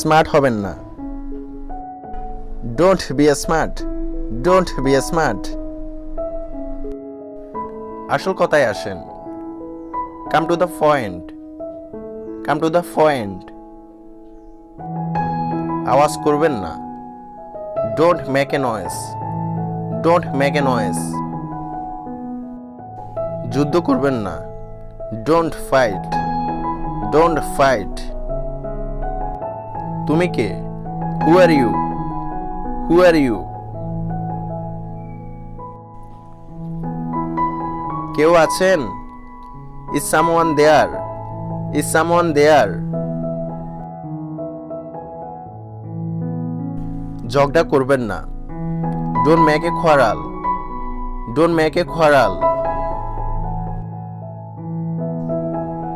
Smart হবেন না। Don't be a smart, don't be a smart. আসল কথায় আসেন। Come to the point, come to the point. আওয়াজ করবেন না। Don't make a noise, don't make a noise. যুদ্ধ করবেন না। Don't fight, don't fight. তুমি কে? হু are you, who R you? কেউ আছেন? Is someone there, is someone there? ঝগড়া করবেন না। Don't make a quarrel, don't make a quarrel.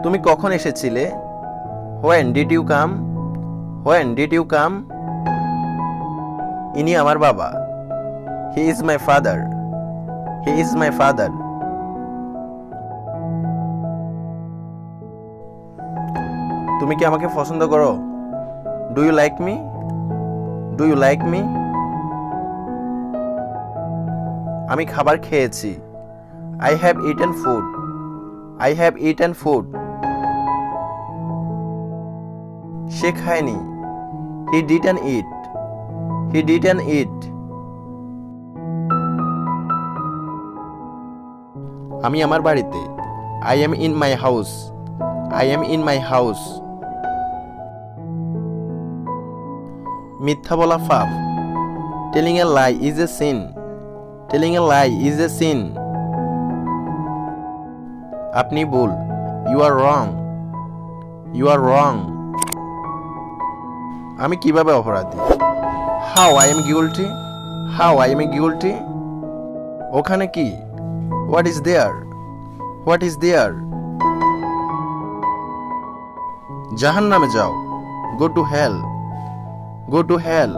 তুমি কখন এসেছিলে? When did you come, when did you come? ইনি আমার বাবা। He is my father, he is my father. তুমি কি আমাকে পছন্দ করো? Do you like me, do you like me? আমি খাবার খেয়েছি। I have eaten food, I have eaten food. সে খায়নি। হি didn't eat, he didn't eat. আমি আমার বাড়িতে। I am in my house, I am in my house. মিথ্যা বলা পাপ। Telling a lie is a sin, telling a lie is a sin. আপনি ভুল। You are wrong, you are wrong. আমি কিভাবে অপরাধী? How I am guilty, how I am guilty. ওখানে কি? What is there, what is there? জাহান্নামে যাও। Go to hell, go to hell.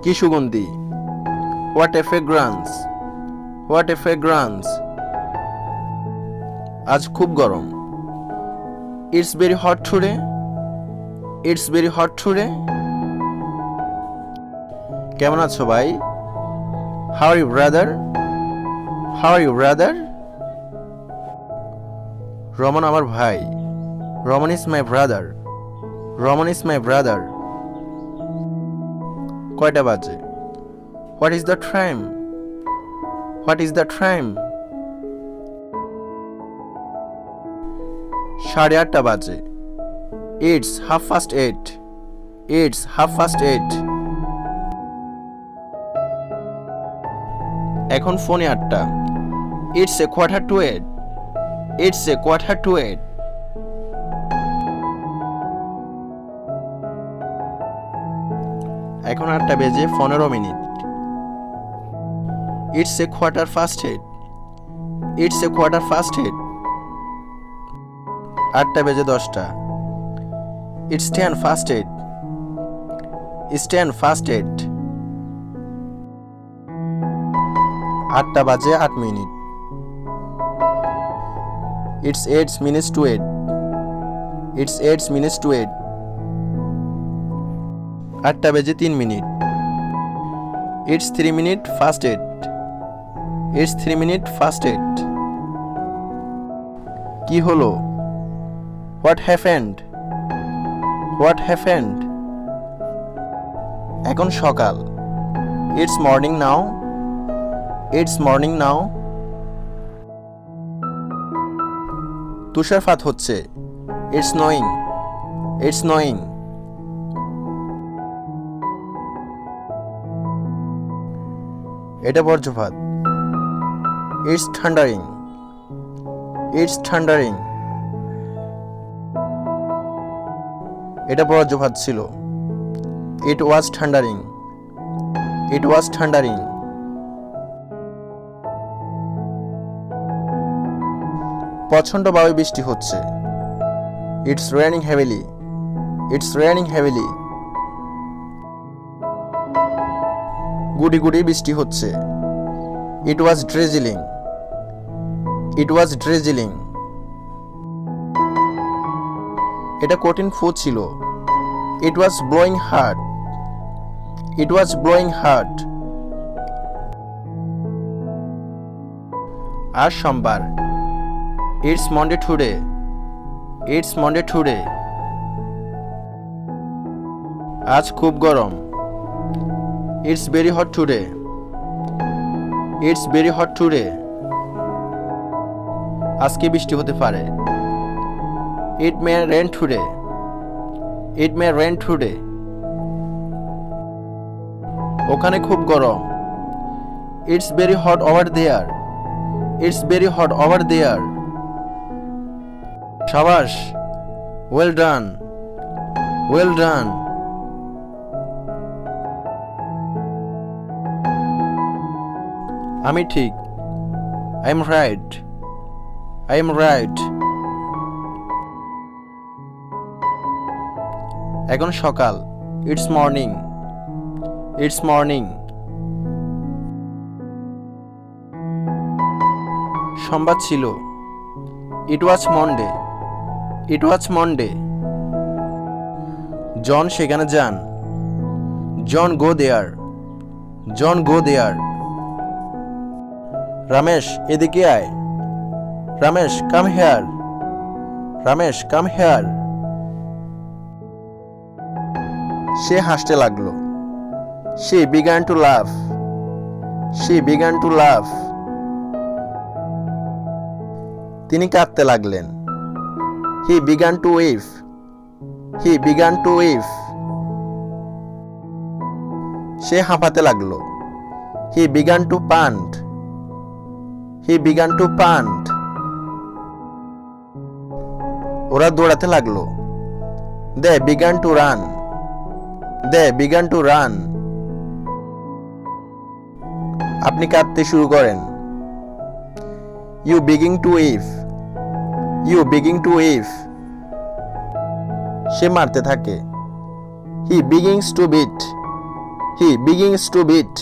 কি সুগন্ধি? What a fragrance, what a fragrance. আজ খুব গরম। It's very hot today, it's very hot today. কেমন আছো ভাই? How are you brother, how are you brother? Raman আমার ভাই। Raman is my brother, Raman is my brother. কয়টা বাজে? What is the time, what is the time? 8:30 বাজে। It's 8:30, it's 8:30। এখন ফোনে 8টা। It's a 7:15, it's a 7:15। এখন 8টা বেজে 15 minute. It's a 8:15, it's a 8:15। 8টা বেজে 10টা। It's 10:08, it's 10:08। 8টা বাজে 8 minute. It's 8 minutes to 8, it's 8 minutes to 8। 8টা বেজে 3 মিনিট। It's 3 minutes past 8, it's 3 minutes past 8। কি হলো? What happened, what happened? এখন সকাল। It's morning now, it's morning now. তুষারপাত হচ্ছে। It's snowing, it's snowing. এটা বজ্রপাত। It's thundering, it's thundering. এটা বজ্রপাত ছিল। It was thundering, it was thundering. প্রচণ্ডভাবে বৃষ্টি হচ্ছে। It's raining heavily, it's raining heavily. গুড়ি গুড়ি বৃষ্টি হচ্ছে। ইট ওয়াজ ড্রেজিলিং, ইট ওয়াজ ড্রেজিলিং। এটা কঠিন ফু ছিল। It was blowing hard. It was blowing hard. আজ সোমবার। It's Monday today. It's Monday today. আজ খুব গরম। It's very hot today. It's very hot today. আজকে বৃষ্টি হতে পারে। It may rain today. It may rain today. ওখানে খুব গরম। It's very hot over there. It's very hot over there. সাবাস, ওয়েল ডান, ওয়েল ডান। আমি ঠিক। I am right, I am right. এখন সকাল। It's morning, it's morning. সোমবার ছিল। It was Monday. It was Monday. জন সেখানে যান। জন গো দেয়ার। জন গো দেয়ার। রমেশ এদিকে আয়। Ramesh come here. Ramesh come here. সে হাসতে লাগলো। She began to laugh. She began to laugh. তিনি কাঁদতে লাগলেন। He began to weep. He began to weep. সে হাঁপাতে লাগলো। He began to pant. He began to pant. ওরা দৌড়াতে লাগলো। They began to run. They began to run. আপনি কাঁদতে শুরু করেন। You begin to weep. You begin to weep. সে মারতে থাকে। He begins to beat. He begins to beat.